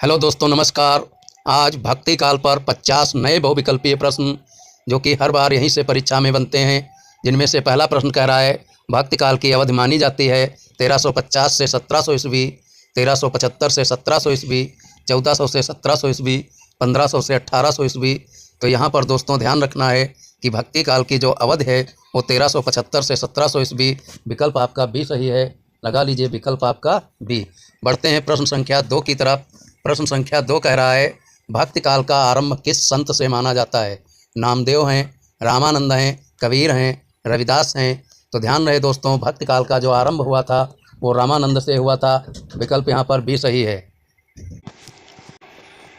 Hello दोस्तों, नमस्कार। आज भक्ति काल पर 50 नए बहुविकल्पीय प्रश्न जो कि हर बार यहीं से परीक्षा में बनते हैं, जिनमें से पहला प्रश्न कह रहा है भक्ति काल की अवधि मानी जाती है 1350 से 1700 ईस्वी, 1375 से 1700 ईस्वी, 1400 से 1700 ईस्वी, 1500 से 1800 ईस्वी। तो यहाँ पर दोस्तों ध्यान रखना है कि भक्ति काल की जो अवधि है वो 1375 से 1700 ईस्वी। विकल्प आपका बी सही है, लगा लीजिए विकल्प आपका बी। बढ़ते हैं प्रश्न संख्या 2 की तरफ। प्रश्न संख्या 2 कह रहा है भक्ति काल का आरंभ किस संत से माना जाता है? नामदेव हैं, रामानंद हैं, कबीर हैं, रविदास हैं। तो ध्यान रहे दोस्तों, भक्ति काल का जो आरंभ हुआ था वो रामानंद से हुआ था। विकल्प यहाँ पर बी सही है।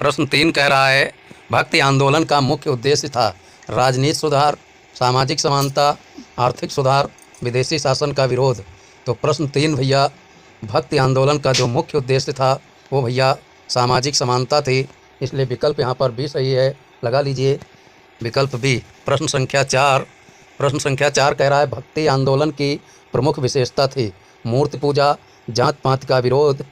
प्रश्न 3 कह रहा है भक्ति आंदोलन का मुख्य उद्देश्य था राजनीति सुधार, सामाजिक समानता, आर्थिक सुधार, विदेशी शासन का विरोध। तो प्रश्न 3 भैया, भक्ति आंदोलन का जो मुख्य उद्देश्य था वो भैया सामाजिक समानता थी, इसलिए विकल्प यहाँ पर बी सही है, लगा लीजिए विकल्प बी। प्रश्न संख्या 4 कह रहा है भक्ति आंदोलन की प्रमुख विशेषता थी मूर्ति पूजा, जात पात का विरोध,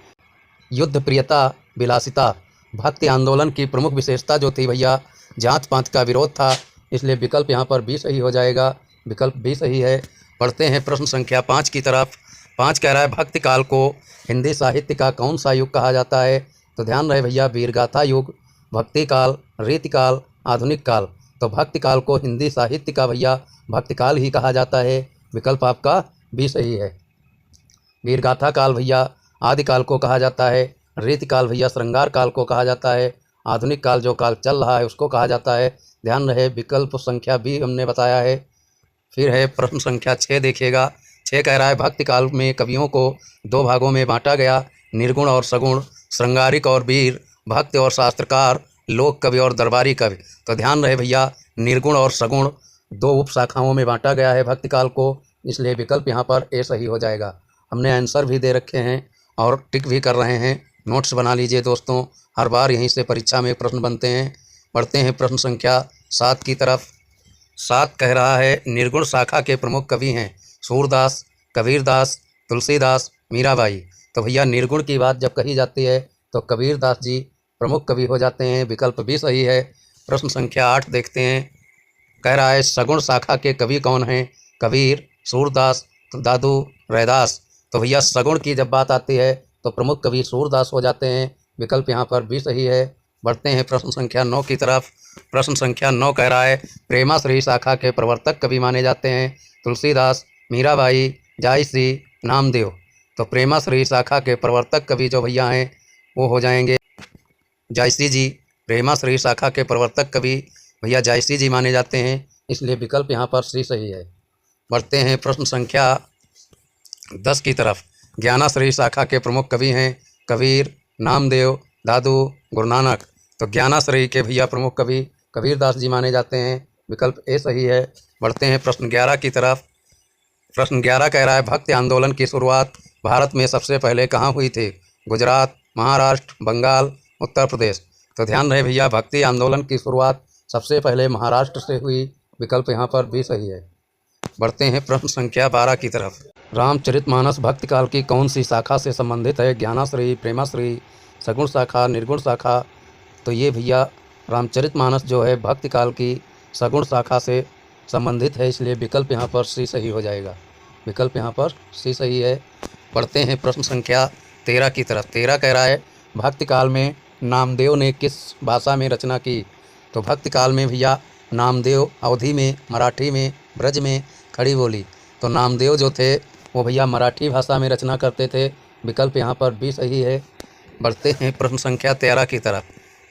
युद्ध प्रियता, विलासिता। भक्ति आंदोलन की प्रमुख विशेषता जो थी भैया जात पात का विरोध था, इसलिए विकल्प यहाँ पर बी सही हो जाएगा, विकल्प बी सही है। पढ़ते हैं प्रश्न संख्या 5 की तरफ। 5 कह रहा है भक्ति काल को हिंदी साहित्य का कौन सा युग कहा जाता है? तो ध्यान रहे भैया, वीरगाथा युग, भक्ति काल, रीतिकाल, आधुनिक काल। तो भक्ति काल को हिंदी साहित्य का भैया भक्ति काल ही कहा जाता है, विकल्प आपका बी सही है। वीरगाथा काल भैया आदिकाल को कहा जाता है, रीतिकाल भैया श्रृंगार काल को कहा जाता है, आधुनिक काल जो काल चल रहा है उसको कहा जाता है। ध्यान रहे विकल्प संख्या बी हमने बताया है। फिर है प्रश्न संख्या 6, देखिएगा। 6 कह रहा है भक्ति काल में कवियों को 2 भागों में बांटा गया, निर्गुण और सगुण, श्रृंगारिक और वीर, भक्ति और शास्त्रकार, लोक कवि और दरबारी कवि। तो ध्यान रहे भैया, निर्गुण और सगुण 2 उप शाखाओं में बांटा गया है भक्ति काल को, इसलिए विकल्प यहाँ पर ए सही हो जाएगा। हमने आंसर भी दे रखे हैं और टिक भी कर रहे हैं, नोट्स बना लीजिए दोस्तों, हर बार यहीं से परीक्षा में प्रश्न बनते हैं। पढ़ते हैं प्रश्न संख्या 7 की तरफ। 7 कह रहा है निर्गुण शाखा के प्रमुख कवि हैं सूरदास, कबीरदास, तुलसीदास, मीराबाई। तो भैया निर्गुण की बात जब कही जाती है तो कबीरदास जी प्रमुख कवि हो जाते हैं, विकल्प भी सही है। प्रश्न संख्या 8 देखते हैं। कह रहा है सगुण शाखा के कवि कौन हैं? कबीर, सूरदास, दादू, रैदास। तो भैया सगुण की जब बात आती है तो प्रमुख कवि सूरदास हो जाते हैं, विकल्प यहाँ पर भी सही है। बढ़ते हैं प्रश्न संख्या 9 की तरफ। प्रश्न संख्या 9 कह रहा है प्रेमाश्री शाखा के प्रवर्तक कवि माने जाते हैं तुलसीदास, मीराबाई, जायश्री, नामदेव। तो प्रेमाश्री शाखा के प्रवर्तक कवि जो भैया हैं वो हो जाएंगे जायश्री जी। प्रेमाश्री शाखा के प्रवर्तक कवि भैया जायश्री जी माने जाते हैं, इसलिए विकल्प यहाँ पर सी सही है। बढ़ते हैं प्रश्न संख्या 10 की तरफ। ज्ञानाश्री शाखा के प्रमुख कवि हैं कबीर, नामदेव, दादू, गुरु नानक। तो ज्ञानाश्री के भैया प्रमुख कवि कबीरदास जी माने जाते हैं, विकल्प ए सही है। बढ़ते हैं प्रश्न 11 की तरफ। प्रश्न 11 कह रहा है भक्ति आंदोलन की शुरुआत भारत में सबसे पहले कहाँ हुई थी? गुजरात, महाराष्ट्र, बंगाल, उत्तर प्रदेश। तो ध्यान रहे भैया भक्ति आंदोलन की शुरुआत सबसे पहले महाराष्ट्र से हुई, विकल्प यहाँ पर भी सही है। बढ़ते हैं प्रश्न संख्या 12 की तरफ। रामचरितमानस भक्ति काल की कौन सी शाखा से संबंधित है? ज्ञानाश्री, प्रेमाश्री, सगुण शाखा, निर्गुण शाखा। तो ये भैया रामचरितमानस जो है भक्ति काल की सगुण शाखा से संबंधित है, इसलिए विकल्प यहाँ पर सी सही हो जाएगा, विकल्प यहाँ पर सी सही है। पढ़ते हैं प्रश्न संख्या 13 की तरफ। 13 कह रहा है भक्ति काल में नामदेव ने किस भाषा में रचना की? तो भक्ति काल में भैया नामदेव अवधी में, मराठी में, ब्रज में, खड़ी बोली। तो नामदेव जो थे वो भैया मराठी भाषा में रचना करते थे, विकल्प यहाँ पर भी सही है। बढ़ते हैं प्रश्न संख्या 13 की तरफ।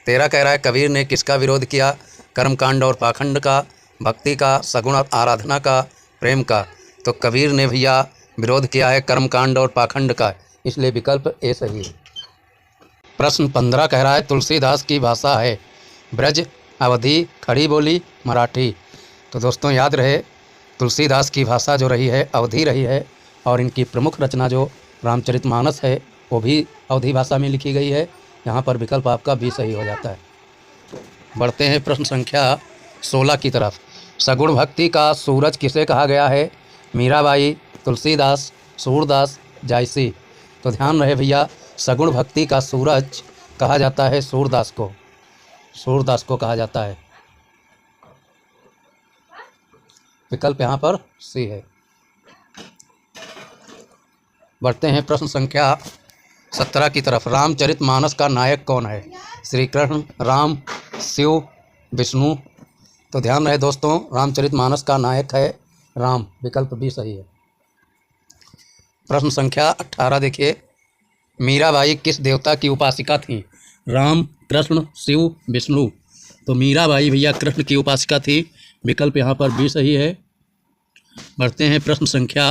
13 कह रहा है कबीर ने किसका विरोध किया? कर्मकांड और पाखंड का, भक्ति का, सगुण आराधना का, प्रेम का। तो कबीर ने भैया विरोध किया है कर्मकांड और पाखंड का, इसलिए विकल्प ए सही है। प्रश्न 15 कह रहा है तुलसीदास की भाषा है ब्रज, अवधी, खड़ी बोली, मराठी। तो दोस्तों याद रहे तुलसीदास की भाषा जो रही है अवधी रही है, और इनकी प्रमुख रचना जो रामचरितमानस है वो भी अवधी भाषा में लिखी गई है, यहाँ पर विकल्प आपका भी सही हो जाता है। बढ़ते हैं प्रश्न संख्या 16 की तरफ। सगुण भक्ति का सूरज किसे कहा गया है? मीराबाई, तुलसीदास, सूरदास, जायसी। तो ध्यान रहे भैया सगुण भक्ति का सूरज कहा जाता है सूरदास को? सूरदास को कहा जाता है। विकल्प यहाँ पर सी है। बढ़ते हैं प्रश्न संख्या 17 की तरफ। रामचरितमानस का नायक कौन है? श्री कृष्ण, राम, शिव, विष्णु। तो ध्यान रहे दोस्तों, रामचरितमानस का नायक है राम। विकल्प भी सही है। प्रश्न संख्या 18 देखिए। मीराबाई किस देवता की उपासिका थी? राम, कृष्ण, शिव, विष्णु। तो मीराबाई भैया कृष्ण की उपासिका थी। विकल्प यहाँ पर भी सही है। बढ़ते हैं प्रश्न संख्या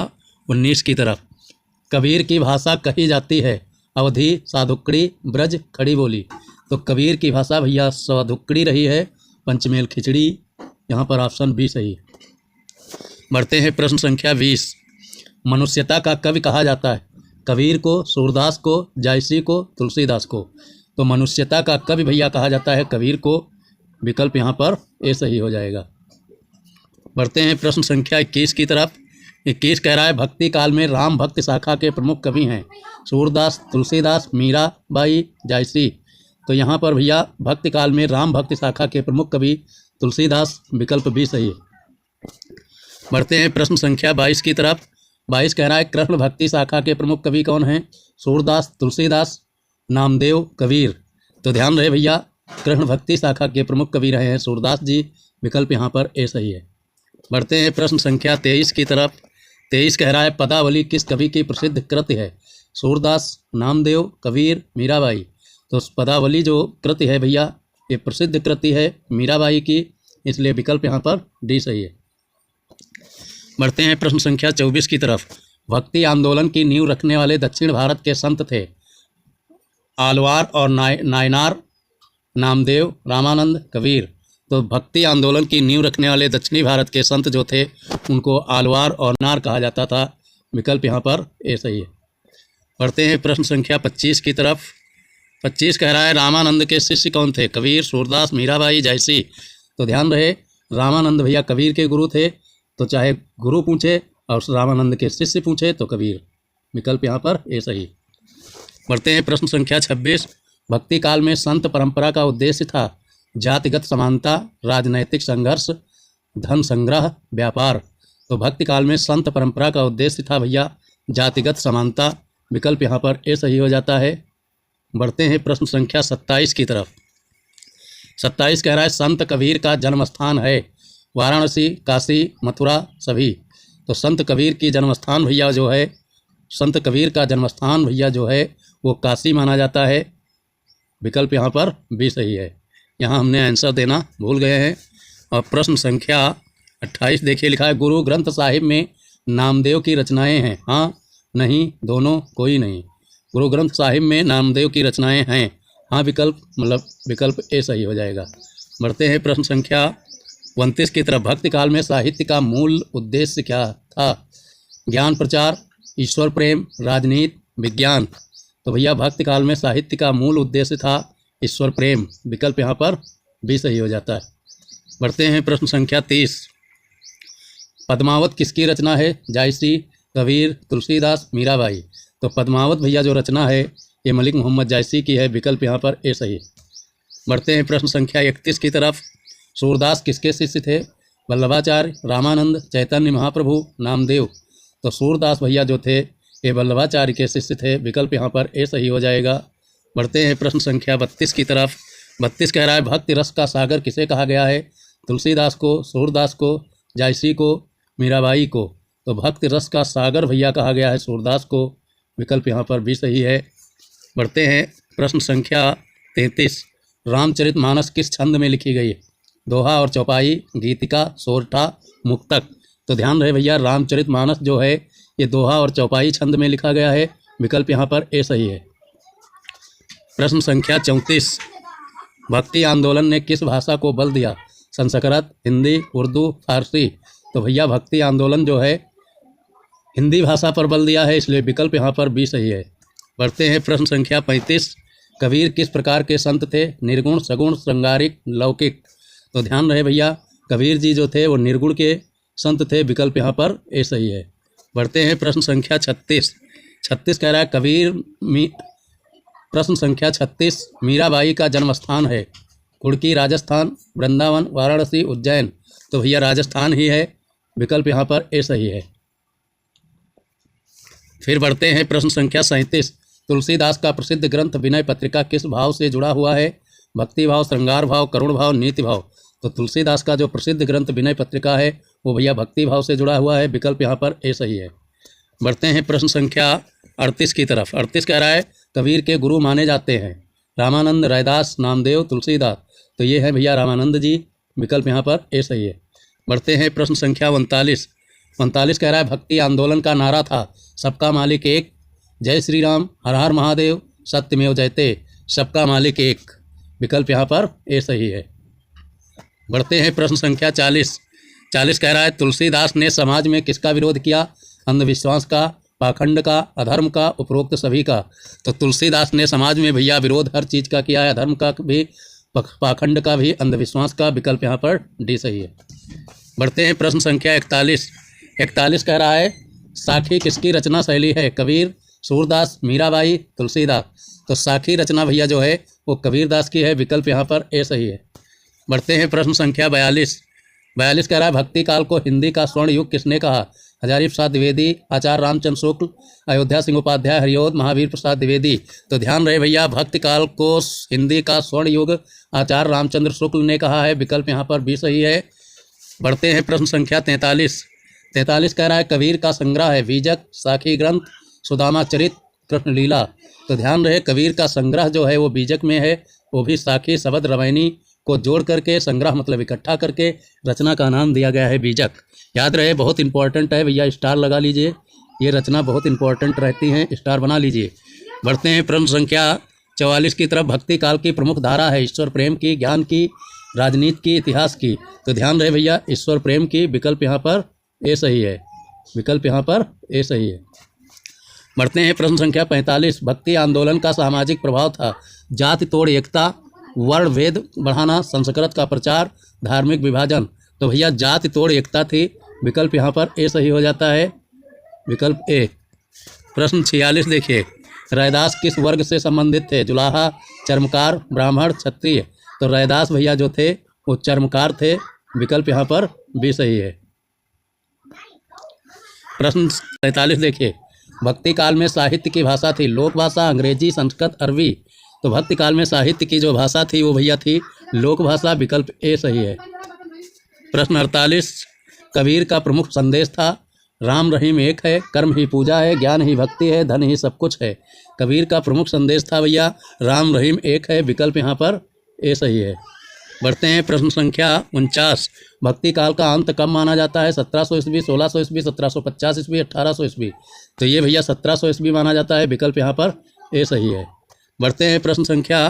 19 की तरफ। कबीर की भाषा कही जाती है? अवधी, साधुकड़ी, ब्रज, खड़ी बोली। तो कबीर की भाषा भैया साधुकड़ी रही है। पंचमेल खिचड़ी, यहाँ पर ऑप्शन बी सही है। बढ़ते हैं प्रश्न संख्या 20। मनुष्यता का कवि कहा जाता है? कबीर को, सूरदास को, जायसी को, तुलसीदास को। तो मनुष्यता का कवि भैया कहा जाता है कबीर को। विकल्प यहाँ पर ए सही हो जाएगा। बढ़ते हैं प्रश्न संख्या 21 की तरफ। 21 कह रहा है भक्ति काल में राम भक्त शाखा के प्रमुख कवि हैं? सूरदास, तुलसीदास, मीराबाई, जायसी। तो यहाँ पर भैया भक्ति काल में राम भक्त शाखा के प्रमुख कवि तुलसीदास। विकल्प भी सही है। बढ़ते हैं प्रश्न संख्या 22 की तरफ। 22 कह रहा है कृष्ण भक्ति शाखा के प्रमुख कवि कौन हैं? सूरदास, तुलसीदास, नामदेव, कबीर। तो ध्यान रहे भैया कृष्ण भक्ति शाखा के प्रमुख कवि रहे हैं सूरदास जी। विकल्प यहाँ पर ए सही है। बढ़ते हैं प्रश्न संख्या 23 की तरफ। 23 कह रहा है पदावली किस कवि की प्रसिद्ध कृति है? सूरदास, नामदेव, कबीर, मीराबाई। तो पदावली जो कृति है भैया ये प्रसिद्ध कृति है मीराबाई की, इसलिए विकल्प यहाँ पर डी सही है। बढ़ते हैं प्रश्न संख्या 24 की तरफ। भक्ति आंदोलन की नींव रखने वाले दक्षिण भारत के संत थे? आलवार और नायनार, नामदेव, रामानंद, कबीर। तो भक्ति आंदोलन की नींव रखने वाले दक्षिणी भारत के संत जो थे उनको आलवार और नार कहा जाता था। विकल्प यहाँ पर ए सही है। बढ़ते हैं प्रश्न संख्या 25 की तरफ। 25 कह रहा है रामानंद के शिष्य कौन थे? कबीर, सूरदास, मीराबाई, जायसी। तो ध्यान रहे रामानंद भैया कबीर के गुरु थे। तो चाहे गुरु पूछे और रामानंद के शिष्य पूछे तो कबीर। विकल्प यहाँ पर ए सही। बढ़ते हैं प्रश्न संख्या 26। भक्ति काल में संत परंपरा का उद्देश्य था? जातिगत समानता, राजनैतिक संघर्ष, धन संग्रह, व्यापार। तो भक्ति काल में संत परंपरा का उद्देश्य था भैया जातिगत समानता। विकल्प यहाँ पर ए सही हो जाता है। बढ़ते हैं प्रश्न संख्या 27 की तरफ। 27 कह रहा है संत कबीर का जन्म स्थान है? वाराणसी, काशी, मथुरा, सभी। तो संत कबीर की जन्मस्थान भैया जो है, संत कबीर का जन्मस्थान भैया जो है वो काशी माना जाता है। विकल्प यहाँ पर भी सही है। यहाँ हमने आंसर देना भूल गए हैं। और प्रश्न संख्या 28 देखिए, लिखा है गुरु ग्रंथ साहिब में नामदेव की रचनाएं हैं? हाँ, नहीं, दोनों, कोई नहीं। गुरु ग्रंथ साहिब में नामदेव की रचनाएं हैं। हाँ, विकल्प ए सही हो जाएगा। बढ़ते हैं प्रश्न संख्या 29 की तरफ। भक्ति काल में साहित्य का मूल उद्देश्य क्या था? ज्ञान प्रचार, ईश्वर प्रेम, राजनीति, विज्ञान। तो भैया भक्ति काल में साहित्य का मूल उद्देश्य था ईश्वर प्रेम। विकल्प यहाँ पर भी सही हो जाता है। बढ़ते हैं प्रश्न संख्या 30। पद्मावत किसकी रचना है? जायसी, कबीर, तुलसीदास, मीराबाई। तो पद्मावत भैया जो रचना है ये मलिक मोहम्मद जायसी की है। विकल्प यहाँ पर ए सही। बढ़ते हैं प्रश्न संख्या 31 की तरफ। सूरदास किसके शिष्य थे? वल्लभाचार्य, रामानंद, चैतन्य महाप्रभु, नामदेव। तो सूरदास भैया जो थे ये वल्लभाचार्य के शिष्य थे। विकल्प यहाँ पर ए सही हो जाएगा। बढ़ते हैं प्रश्न संख्या 32 की तरफ। 32 कह रहा है भक्ति रस का सागर किसे कहा गया है? तुलसीदास को, सूरदास को, जायसी को, मीराबाई को। तो भक्ति रस का सागर भैया कहा गया है सूरदास को। विकल्प यहाँ पर भी सही है। बढ़ते हैं प्रश्न संख्या 33। रामचरितमानस किस छंद में लिखी गई है? दोहा और चौपाई, गीतिका, सोरठा, मुक्तक। तो ध्यान रहे भैया रामचरितमानस जो है ये दोहा और चौपाई छंद में लिखा गया है। विकल्प यहाँ पर ए सही है। प्रश्न संख्या 34। भक्ति आंदोलन ने किस भाषा को बल दिया? संस्कृत, हिंदी, उर्दू, फारसी। तो भैया भक्ति आंदोलन जो है हिंदी भाषा पर बल दिया है, इसलिए विकल्प यहाँ पर भी सही है। बढ़ते हैं प्रश्न संख्या 35। कबीर किस प्रकार के संत थे? निर्गुण, सगुण, श्रृंगारिक, लौकिक। तो ध्यान रहे भैया कबीर जी जो थे वो निर्गुण के संत थे। विकल्प यहाँ पर ए सही है। बढ़ते हैं प्रश्न संख्या 36। 36 कह रहा है प्रश्न संख्या 36, मीराबाई का जन्म स्थान है कुड़की राजस्थान, वृंदावन, वाराणसी, उज्जैन। तो भैया राजस्थान ही है, विकल्प यहाँ पर ए सही है। फिर बढ़ते हैं प्रश्न संख्या 37, तुलसीदास का प्रसिद्ध ग्रंथ विनय पत्रिका किस भाव से जुड़ा हुआ है? भक्ति भाव, श्रृंगार भाव, करुण भाव, नीति भाव। तो तुलसीदास का जो प्रसिद्ध ग्रंथ विनय पत्रिका है वो भैया भक्ति भाव से जुड़ा हुआ है, विकल्प यहाँ पर ए सही है। बढ़ते हैं प्रश्न संख्या 38 की तरफ। 38 कह रहा है कबीर के गुरु माने जाते हैं रामानंद, रैदास, नामदेव, तुलसीदास। तो ये है भैया रामानंद जी, विकल्प यहाँ पर ए सही है। बढ़ते हैं प्रश्न संख्या 39। 39 कह रहा है भक्ति आंदोलन का नारा था सबका मालिक एक, जय श्री राम, हर हर महादेव, सत्यमेव जयते। सबका मालिक एक, विकल्प यहाँ पर ए सही है। बढ़ते हैं प्रश्न संख्या 40। 40 कह रहा है तुलसीदास ने समाज में किसका विरोध किया? अंधविश्वास का, पाखंड का, अधर्म का, उपरोक्त सभी का। तो तुलसीदास ने समाज में भैया विरोध हर चीज़ का किया है, अधर्म का भी, पाखंड का भी, अंधविश्वास का, विकल्प यहाँ पर डी सही है। बढ़ते हैं प्रश्न संख्या 41। 41 कह रहा है साखी किसकी रचना शैली है? कबीर, सूरदास, मीराबाई, तुलसीदास। तो साखी रचना भैया जो है वो कबीरदास की है, विकल्प यहाँ पर ए सही है। बढ़ते हैं प्रश्न संख्या 42। 42 कह रहा है भक्ति काल को हिंदी का स्वर्ण युग किसने कहा? हजारी प्रसाद द्विवेदी, आचार्य रामचंद्र शुक्ल, अयोध्या सिंह उपाध्याय, हरिओद, महावीर प्रसाद द्विवेदी। तो ध्यान रहे भैया भक्ति काल को हिंदी का स्वर्ण युग आचार्य रामचंद्र शुक्ल ने कहा है, विकल्प यहाँ पर भी सही है। बढ़ते हैं प्रश्न संख्या 43। 43 कह रहा है कबीर का संग्रह है बीजक, साखी ग्रंथ, सुदामा चरित, कृष्ण लीला। तो ध्यान रहे कबीर का संग्रह जो है वो बीजक में है, वो भी साखी, शबद, रामायणी को जोड़ करके संग्रह मतलब इकट्ठा करके रचना का नाम दिया गया है बीजक। याद रहे बहुत इंपॉर्टेंट है भैया, स्टार लगा लीजिए, ये रचना बहुत इंपॉर्टेंट रहती है, स्टार बना लीजिए। बढ़ते हैं प्रश्न संख्या 44 की तरफ। भक्ति काल की प्रमुख धारा है ईश्वर प्रेम की, ज्ञान की, राजनीति की, इतिहास की। तो ध्यान रहे भैया ईश्वर प्रेम की, विकल्प यहाँ पर ए सही है, विकल्प यहाँ पर ए सही है। बढ़ते हैं प्रश्न संख्या 45। भक्ति आंदोलन का सामाजिक प्रभाव था जाति तोड़ एकता, वर्ण भेद बढ़ाना, संस्कृत का प्रचार, धार्मिक विभाजन। तो भैया जाति तोड़ एकता थी, विकल्प यहाँ पर ए सही हो जाता है, विकल्प ए। प्रश्न 46 देखिए, रैदास किस वर्ग से संबंधित थे? जुलाहा, चर्मकार, ब्राह्मण, क्षत्रिय। तो रैदास भैया जो थे वो चर्मकार थे, विकल्प यहाँ पर भी सही है। प्रश्न 43 देखिए, भक्ति काल में साहित्य की भाषा थी लोक भाषा, अंग्रेजी, संस्कृत, अरबी। तो भक्ति काल में साहित्य की जो भाषा थी वो भैया थी लोक भाषा, विकल्प ए सही है। प्रश्न 48, कबीर का प्रमुख संदेश था राम रहीम एक है, कर्म ही पूजा है, ज्ञान ही भक्ति है, धन ही सब कुछ है। कबीर का प्रमुख संदेश था भैया राम रहीम एक है, विकल्प यहाँ पर ए सही है। बढ़ते हैं प्रश्न संख्या 49। भक्ति काल का अंत कब माना जाता है? 1700 ईस्वी, 1600 ईस्वी, 1750 ईस्वी, 1800 ईस्वी। तो ये भैया 1700 ईस्वी माना जाता है, विकल्प यहाँ पर ए सही है। बढ़ते हैं प्रश्न संख्या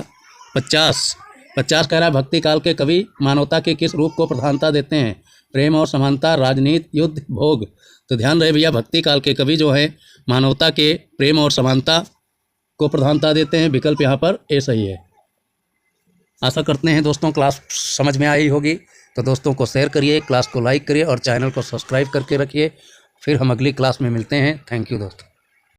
50। 50 कह रहा है भक्ति काल के कवि मानवता के किस रूप को प्रधानता देते हैं? प्रेम और समानता, राजनीति, युद्ध, भोग। तो ध्यान रहे भैया भक्ति काल के कवि जो है मानवता के प्रेम और समानता को प्रधानता देते हैं, विकल्प यहाँ पर ए सही है। आशा करते हैं दोस्तों क्लास समझ में आई होगी, तो दोस्तों को शेयर करिए, क्लास को लाइक करिए और चैनल को सब्सक्राइब करके रखिए। फिर हम अगली क्लास में मिलते हैं। थैंक यू दोस्तों।